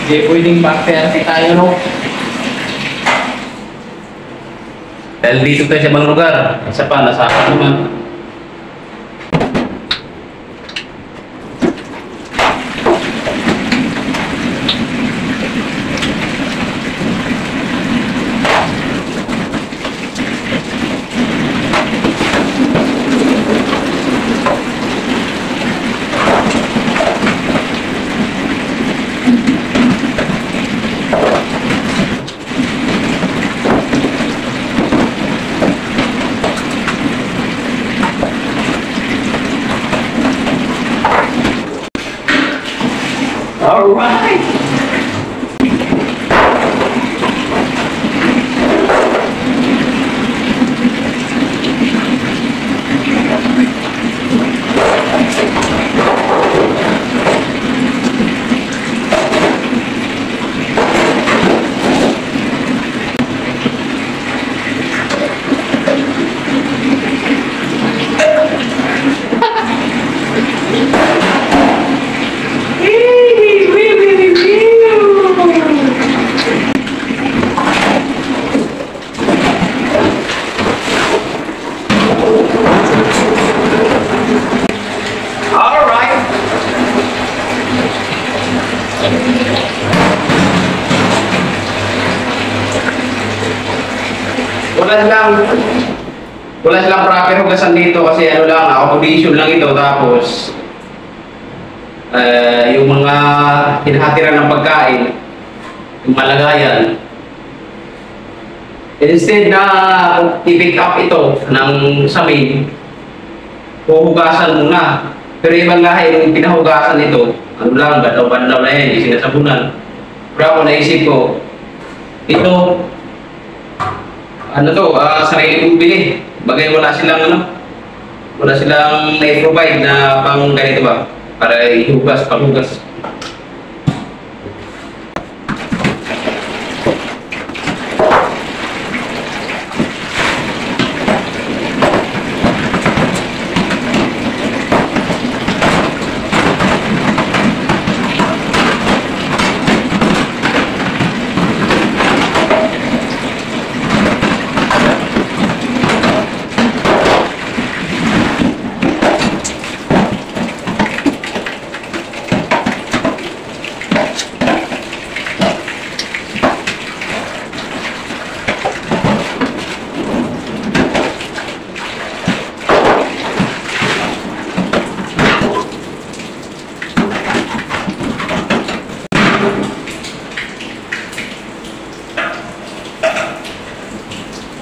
Hindi pwedeng party tayo, no? Dahil dito tayo sa ibang lugar. Isa pa, nasa akin naman. All right. Wala silang proper hugasan dito kasi ano lang, accommodation lang ito. Tapos yung mga hinahatiran ng pagkain, yung malagayan, instead na i-pick up ito ng samin, huhugasan muna. Pero ibang lahi, yung pinahugasan ito, ano lang, badaw-badaw na yan, hindi sinasabunan. Pero ako naisip ko, ito, ano to, sarili kong bili. Bagay wala silang na-provide na pang ganito ba? Para ihugas, panghugas.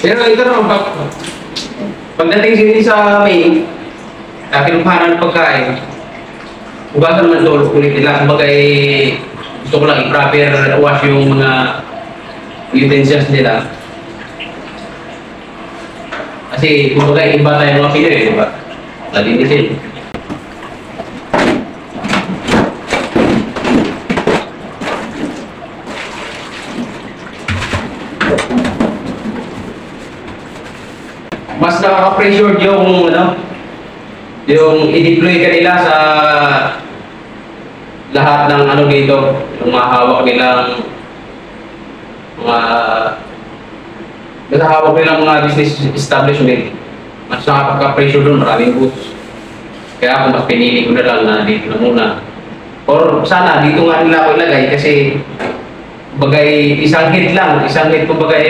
Pero ito naman, pagdating sini sa May, kinumpahan ng pagkain, hugasan naman ito ulit nila. Kumbaga gusto ko lang i-proper wash yung mga utensils nila. Kasi kumbaga iba tayo mga Pinoy, di ba? Nalinisin. Mas nakaka-pressure yung yung i-deploy kanila sa lahat ng ano dito, yung mahawak nilang mga business establishment. Mas nakaka-pressure doon, maraming goods. Kaya ako mas pinili ko na lang na dito na muna. Or sana dito nga nila ako ilagay kasi bagay isang hit kumbaga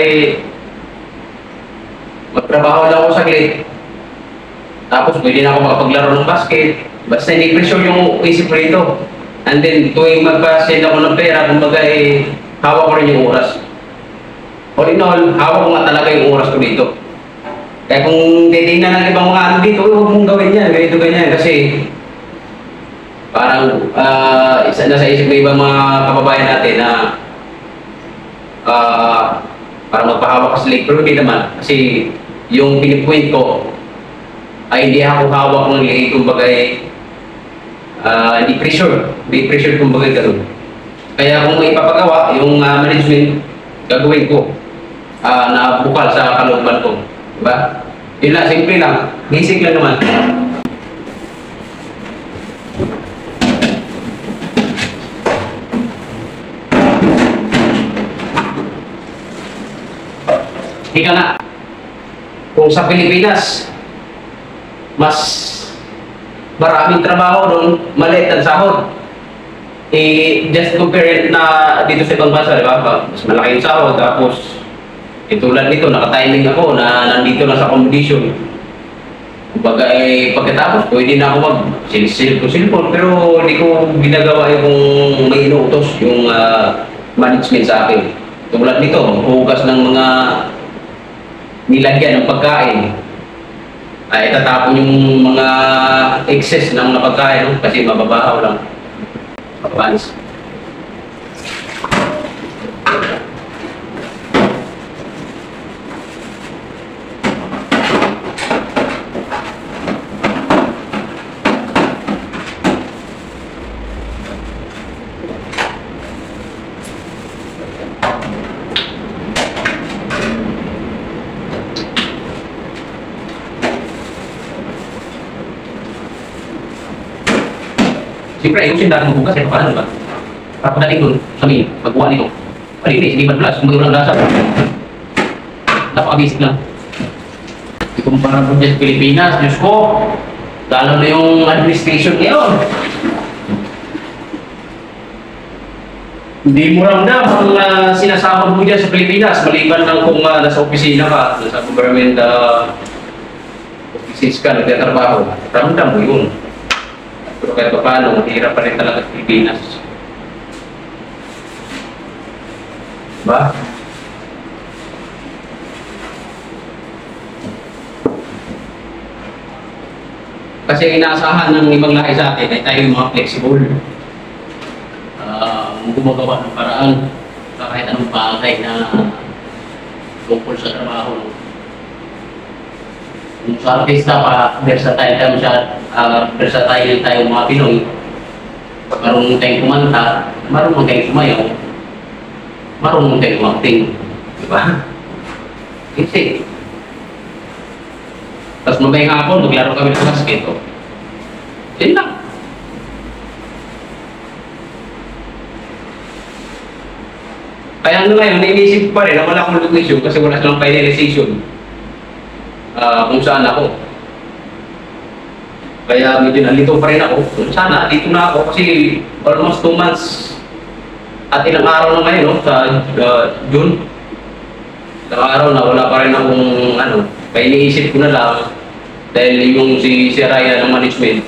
magtrabaho lang ako saglit. Tapos pwede na ako makapaglaro ng basket. Basta hindi pressure yung isip ko rito. And then tuwing magpa-send ako ng pera, kumbaga hawak ko rin yung oras. All in all, hawak ko nga talaga yung oras ko dito. Kaya kung titignan ng ibang mga ano dito, huwag mong gawin yan, ganito ganyan. Kasi parang isa na sa isip ko ibang mga kababayan natin na parang magpahawak ka sa leg. Pero hindi naman. Kasi yung pinipoint ko ay hindi ako hawak ng leg, kumbaga hindi pressure kumbaga gano'n. Kaya kung may ipapagawa, yung management gagawin ko na bukal sa kalooban ko, diba? Yun lang, simple lang. Basic lang naman. Ika nga, kung sa Pilipinas, mas maraming trabaho doon, maliit ang sahod. Just compare it na dito sa ibang bansa, di ba? Mas malaki yung sahod, tapos tulad nito, naka-timing ako na nandito lang sa accommodation. Kumbaga pagkatapos, pwede na ako mag-cellphone, pero hindi ko ginagawa yung may inuutos yung management sa akin. Tulad nito, hugas ng mga nilagyan ng pagkain. Ay itatapon yung mga excess ng mga pagkain, no? Kasi mababahaw lang. Mapapanis. Siyempre, ayusin natin magbukas eh, paano ba? Para pagdating doon, sabihin, magbuha nito. Palinis, hindi mag-plus, kung mayroon lang lasa. Napaka-basic lang. Ikumpara po dyan sa Pilipinas, Diyos ko, lalo na yung administration ngayon. Hindi mo ramdam ang sinasama mo dyan sa Pilipinas, maliban lang kung nasa opisina ka, nasa government offices ka, nagtatrabaho. Ramdam mo yun. Pero kahit pa paano, mahirap pa rin talaga sa Pilipinas. Diba? Kasi inaasahan ng ibang lahi sa atin ay tayo yung mga flexible. Gumagawa ng paraan sa kahit anong bagay na tungkol sa trabaho. Kung sa artista pa, versatile tayo mga Pinoy. Marunong tayong kumanta, marunong tayong sumayaw, marunong tayong umakting. Diba? Kasi, tapos mabayang hapon, maglaro kami ng basket. Yan lang. Kaya ano ngayon, nainisip pa rin na wala akong location kasi wala silang finalization. Kung saan ako. Kaya medyo nalito pa rin ako. Sana, dito na ako kasi almost 2 months at ilang araw na ngayon, no, sa June. Ilang araw na wala pa rin akong kaya iniisip ko na lang dahil yung si Raya ng management,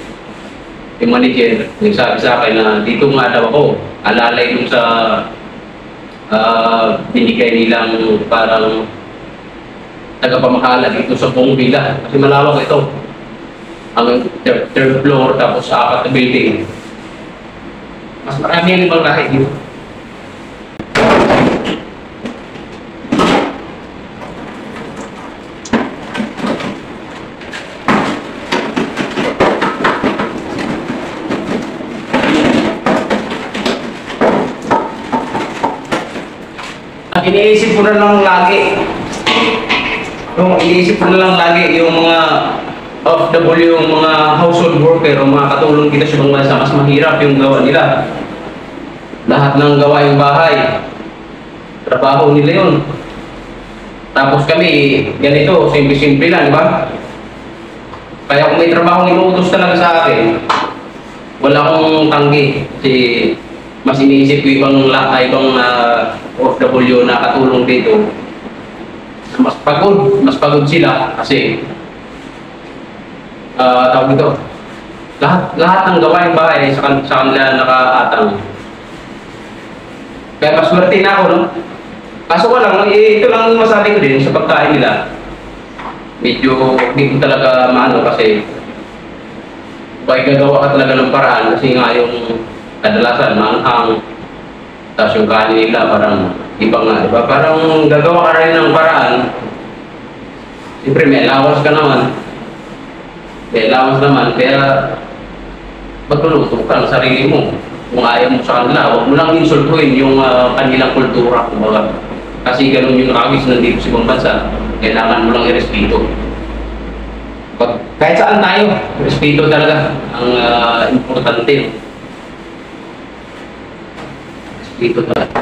yung manager, nagsabi sa akin na dito nga daw ako, alalay dun sa binigay nilang parang tagapamahala dito sa buong villa kasi malawak ito ang third floor tapos 4 na building, mas marami ang ibang lahi dito. Iniisip ko na lang lagi yung mga OFW, yung mga household worker o mga katulong kita sa ibang bansa, mas mahirap yung gawa nila. Lahat ng gawaing bahay, trabaho nila yun. Tapos kami, ganito, simple-simple lang, di ba? Kaya kung may trabaho inuutos talaga sa akin, wala akong tanggi. Kasi mas iniisip ko ibang OFW na katulong dito. Mas pagod sila kasi tawag dito, lahat ng gawaing bahay sa kanila nakaatang. Kaya mas swerte na ako, no? Kaso ko lang, ito lang masabi ko din sa pagkain nila. Medyo hindi ko talaga maano kasi gagawa ka talaga ng paraan kasi nga yung kadalasan maanghang. Tapos yung kanin nila parang iba nga, diba? Parang gagawa ka rin ng paraan. Siyempre may allowance ka naman. Kaya magluluto ka ng sarili mo. Kung ayaw mo sa kanila, huwag mo lang insultuin yung kanilang kultura. Kumbaga. Kasi ganun yung nakawis nandito sa ibang bansa. Kailangan mo lang i-respeto. Kahit saan tayo, respeto talaga ang importante. Respeto talaga.